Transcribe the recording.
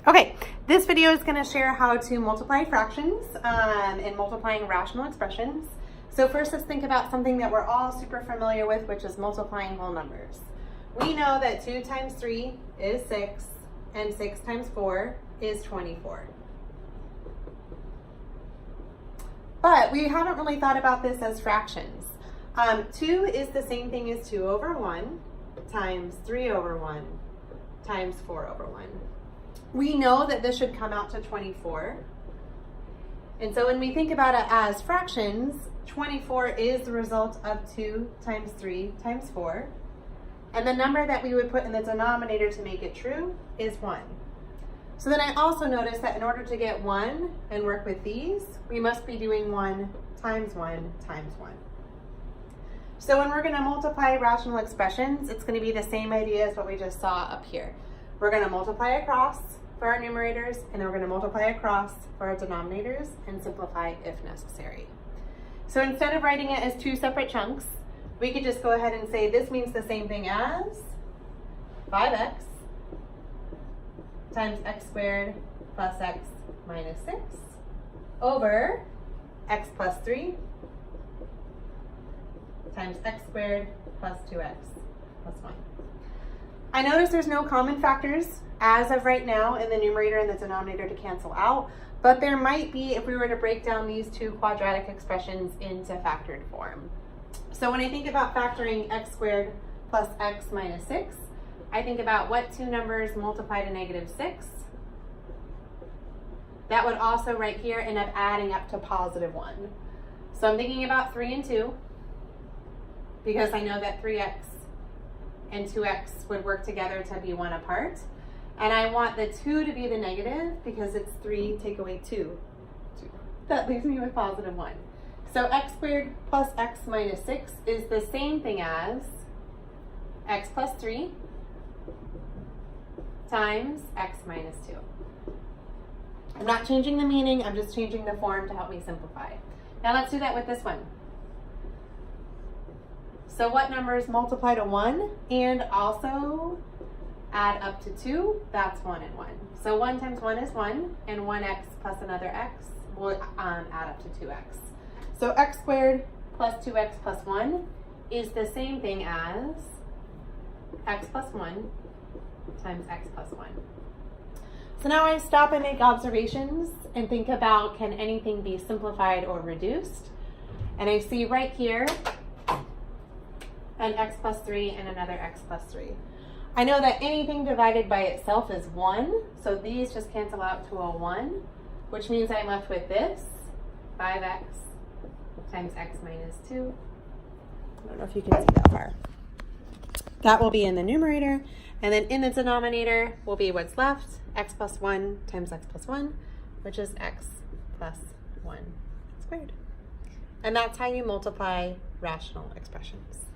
Okay, this video is going to share how to multiply fractions and multiplying rational expressions. So first, let's think about something that we're all super familiar with, which is multiplying whole numbers. We know that 2 times 3 is 6, and 6 times 4 is 24. But we haven't really thought about this as fractions. 2 is the same thing as 2 over 1 times 3 over 1 times 4 over 1. We know that this should come out to 24. And so when we think about it as fractions, 24 is the result of 2 times 3 times 4. And the number that we would put in the denominator to make it true is 1. So then I also notice that in order to get 1 and work with these, we must be doing 1 times 1 times 1. So when we're going to multiply rational expressions, it's going to be the same idea as what we just saw up here. We're going to multiply across for our numerators, and then we're going to multiply across for our denominators and simplify if necessary. So instead of writing it as 2 separate chunks, we could just go ahead and say this means the same thing as 5x times x squared plus x minus 6 over x plus 3 times x squared plus 2x plus 1. I notice there's no common factors as of right now in the numerator and the denominator to cancel out, but there might be if we were to break down these two quadratic expressions into factored form. So when I think about factoring x squared plus x minus 6, I think about what two numbers multiply to negative 6. That would also right here end up adding up to positive 1. So I'm thinking about 3 and 2 because I know that 3x and 2x would work together to be 1 apart. And I want the 2 to be the negative because it's 3 take away 2. That leaves me with positive 1. So x squared plus x minus 6 is the same thing as x plus 3 times x minus 2. I'm not changing the meaning, I'm just changing the form to help me simplify. Now let's do that with this one. So what numbers multiply to 1 and also add up to 2? That's 1 and 1. So 1 times 1 is 1, and 1x plus another x will add up to 2x. So x squared plus 2x plus 1 is the same thing as x plus 1 times x plus 1. So now I stop and make observations and think about, can anything be simplified or reduced? And I see right here an x plus 3 and another x plus 3. I know that anything divided by itself is 1, so these just cancel out to a 1, which means I'm left with this, 5x times x minus 2. I don't know if you can see that far. That will be in the numerator, and then in the denominator will be what's left, x plus 1 times x plus 1, which is x plus 1 squared. And that's how you multiply rational expressions.